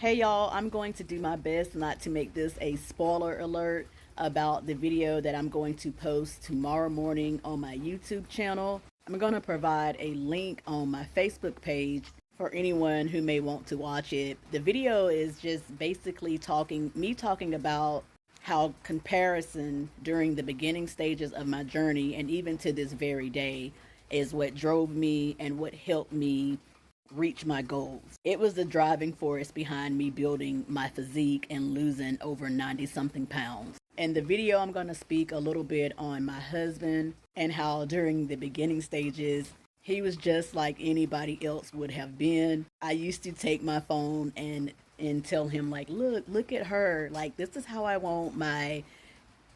Hey y'all, I'm going to do my best not to make this a spoiler alert about the video that I'm going to post tomorrow morning on my YouTube channel. I'm going to provide a link on my Facebook page for anyone who may want to watch it. The video is just basically talking about how comparison during the beginning stages of my journey and even to this very day is what drove me and what helped me reach my goals. It was the driving force behind me building my physique and losing over 90 something pounds. In the video, I'm going to speak a little bit on my husband and how during the beginning stages, he was just like anybody else would have been. I used to take my phone and tell him like, look at her. Like, this is how I want my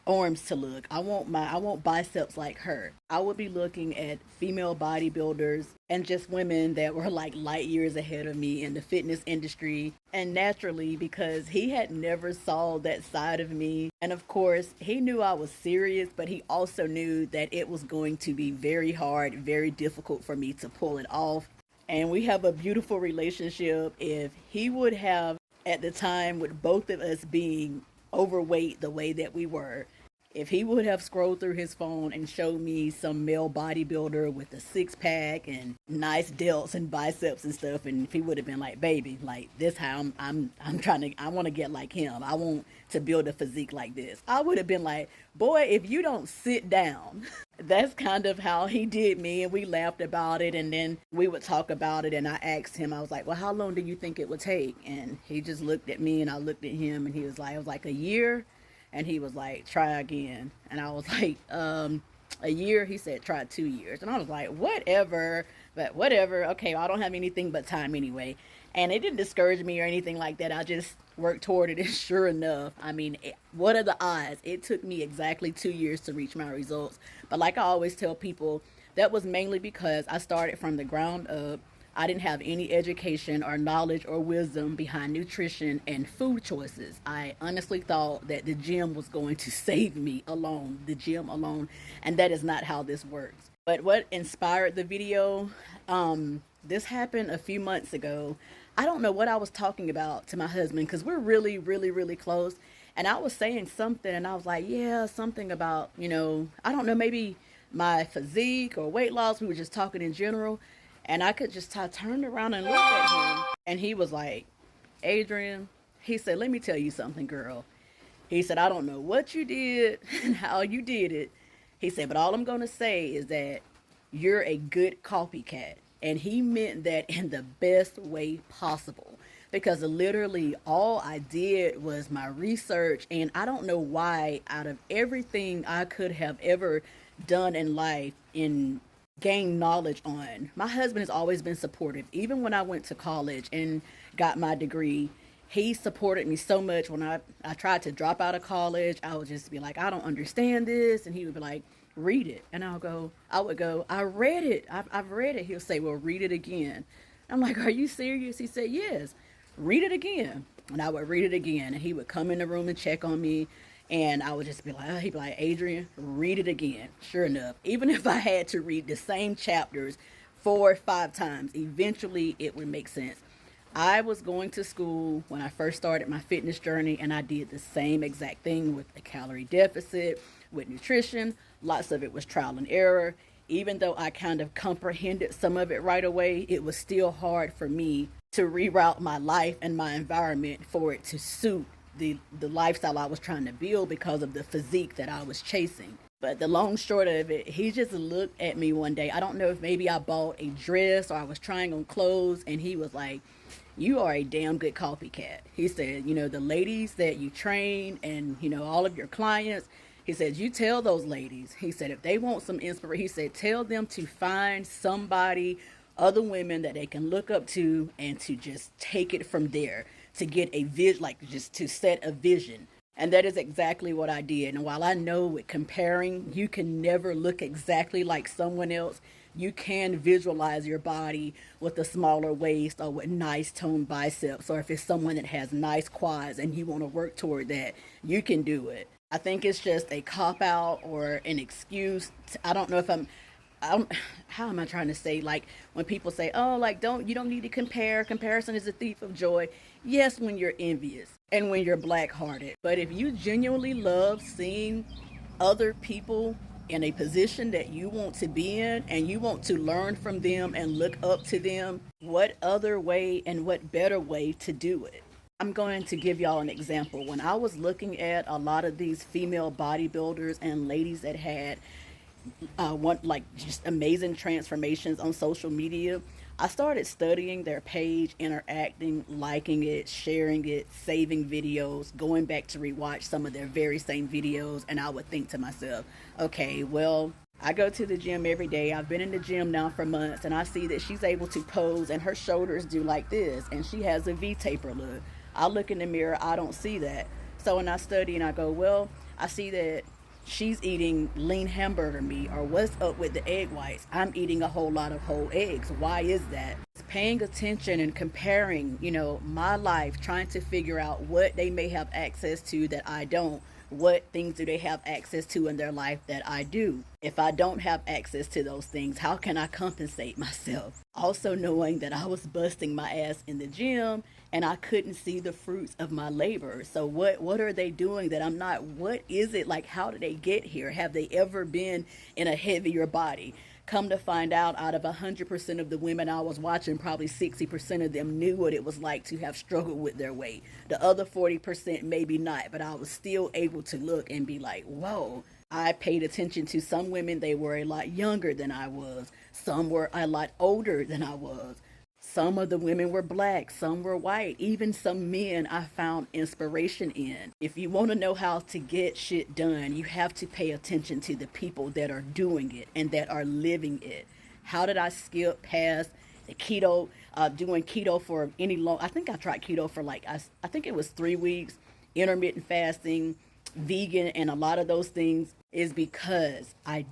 arms to look. I want biceps like her. I would be looking at female bodybuilders and just women that were like light years ahead of me in the fitness industry. And naturally, because he had never saw that side of me, and of course he knew I was serious, but he also knew that it was going to be very hard, very difficult for me to pull it off. And we have a beautiful relationship. If he would have, at the time, with both of us being overweight the way that we were, if he would have scrolled through his phone and showed me some male bodybuilder with a six pack and nice delts and biceps and stuff, and if he would have been like, baby, like this how I'm trying to, I want to get like him. I want to build a physique like this. I would have been like, boy, if you don't sit down. That's kind of how he did me, and we laughed about it, and then we would talk about it, and I asked him, I was like, well, how long do you think it would take? And he just looked at me, and I looked at him, and he was like, it was like a year. And he was like, try again. And I was like, a year? He said, try 2 years. And I was like, whatever, but whatever. Okay, well, I don't have anything but time anyway. And it didn't discourage me or anything like that. I just worked toward it. And sure enough, I mean, what are the odds? It took me exactly 2 years to reach my results. But like I always tell people, that was mainly because I started from the ground up. I didn't have any education or knowledge or wisdom behind nutrition and food choices. I honestly thought that the gym was going to save me alone, the gym alone, and that is not how this works. But what inspired the video, this happened a few months ago. I don't know what I was talking about to my husband because we're really, really, really close. And I was saying something and I was like, yeah, something about, I don't know, maybe my physique or weight loss. We were just talking in general. And I could just turn around and look at him. And he was like, Adrian, he said, let me tell you something, girl. He said, I don't know what you did and how you did it. He said, but all I'm going to say is that you're a good copycat. And he meant that in the best way possible. Because literally all I did was my research. And I don't know why, out of everything I could have ever done in life, in gain knowledge on. My husband has always been supportive. Even when I went to college and got my degree, he supported me so much. When I tried to drop out of college, I would just be like, I don't understand this. And he would be like, read it. And I would go, I read it. I've read it. He'll say, well, read it again. I'm like, are you serious? He said, yes, read it again. And I would read it again. And he would come in the room and check on me. And I would just be like, he'd be like, Adrian, read it again. Sure enough, even if I had to read the same chapters 4 or 5 times, eventually it would make sense. I was going to school when I first started my fitness journey, and I did the same exact thing with the calorie deficit, with nutrition. Lots of it was trial and error. Even though I kind of comprehended some of it right away, it was still hard for me to reroute my life and my environment for it to suit the lifestyle I was trying to build because of the physique that I was chasing. But the long short of it, he just looked at me one day. I don't know if maybe I bought a dress or I was trying on clothes, and he was like, you are a damn good copycat. He said, the ladies that you train and, all of your clients, he said, you tell those ladies, he said, if they want some inspiration, he said, tell them to find somebody, other women that they can look up to and to just take it from there, to get a vision, like just to set a vision. And that is exactly what I did. And while I know with comparing, you can never look exactly like someone else, you can visualize your body with a smaller waist or with nice toned biceps. Or if it's someone that has nice quads and you want to work toward that, you can do it. I think it's just a cop out or an excuse. I don't know if how am I trying to say, like when people say, oh, like you don't need to compare, comparison is a thief of joy. Yes, when you're envious and when you're black hearted. But if you genuinely love seeing other people in a position that you want to be in and you want to learn from them and look up to them, what other way and what better way to do it? I'm going to give y'all an example. When I was looking at a lot of these female bodybuilders and ladies that had want like just amazing transformations on social media, I started studying their page, interacting, liking it, sharing it, saving videos, going back to rewatch some of their very same videos, and I would think to myself, okay, well, I go to the gym every day. I've been in the gym now for months, and I see that she's able to pose and her shoulders do like this, and she has a V-taper look. I look in the mirror, I don't see that. So when I study and I go, well, I see that she's eating lean hamburger meat, or what's up with the egg whites? I'm eating a whole lot of whole eggs. Why is that? Paying attention and comparing, my life, trying to figure out what they may have access to that I don't. What things do they have access to in their life that I do? If I don't have access to those things, how can I compensate myself? Also knowing that I was busting my ass in the gym and I couldn't see the fruits of my labor. So what are they doing that I'm not? What is it like? How did they get here? Have they ever been in a heavier body? Come to find out of 100% of the women I was watching, probably 60% of them knew what it was like to have struggled with their weight. The other 40% maybe not, but I was still able to look and be like, whoa. I paid attention to some women, they were a lot younger than I was. Some were a lot older than I was. Some of the women were black, some were white, even some men I found inspiration in. If you want to know how to get shit done, you have to pay attention to the people that are doing it and that are living it. How did I skip past the keto, doing keto for any long, I think I tried keto for I think it was 3 weeks, intermittent fasting, vegan, and a lot of those things is because I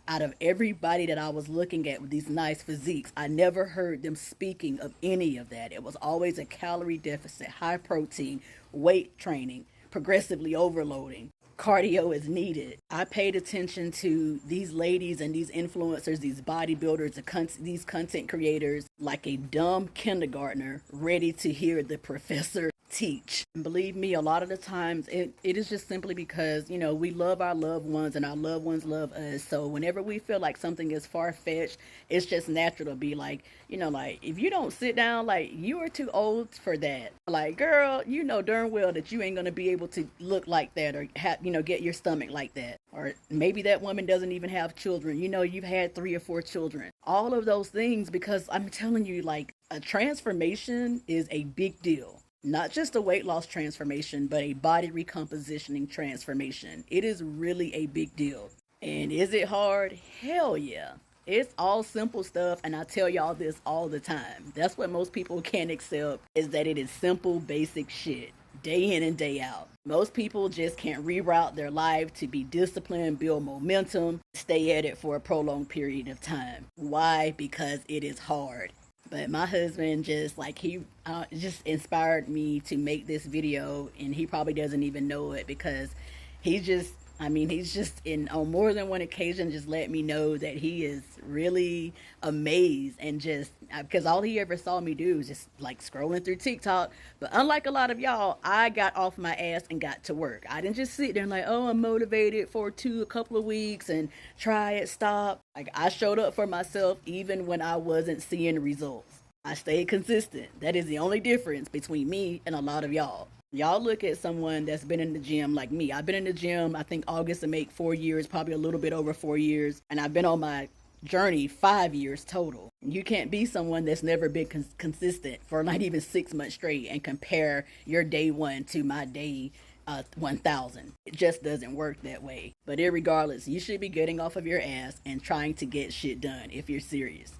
out of everybody that I was looking at with these nice physiques, I never heard them speaking of any of that. It was always a calorie deficit, high protein, weight training, progressively overloading. Cardio is needed. I paid attention to these ladies and these influencers, these bodybuilders, these content creators, like a dumb kindergartner ready to hear the professor teach. And believe me, a lot of the times it is just simply because, we love our loved ones and our loved ones love us. So whenever we feel like something is far-fetched, it's just natural to be like, like if you don't sit down, like you are too old for that. Like, girl, you know darn well that you ain't going to be able to look like that or have, get your stomach like that. Or maybe that woman doesn't even have children. You've had 3 or 4 children. All of those things, because I'm telling you, like, a transformation is a big deal. Not just a weight loss transformation, but a body recompositioning transformation. It is really a big deal. And is it hard? Hell yeah. It's all simple stuff, and I tell y'all this all the time. That's what most people can't accept, is that it is simple, basic shit, day in and day out. Most people just can't reroute their life to be disciplined, build momentum, stay at it for a prolonged period of time. Why? Because it is hard. But my husband he just inspired me to make this video, and he probably doesn't even know it because he's just on more than one occasion just let me know that he is really amazed, and just because all he ever saw me do was just like scrolling through TikTok. But unlike a lot of y'all, I got off my ass and got to work. I didn't just sit there and like, oh, I'm motivated for a couple of weeks and try it, stop. Like, I showed up for myself even when I wasn't seeing results. I stayed consistent. That is the only difference between me and a lot of y'all. Y'all look at someone that's been in the gym like me. I've been in the gym, I think August will make 4 years, probably a little bit over 4 years. And I've been on my journey 5 years total. You can't be someone that's never been consistent for not even 6 months straight and compare your day 1 to my day 1,000. It just doesn't work that way. But irregardless, you should be getting off of your ass and trying to get shit done if you're serious.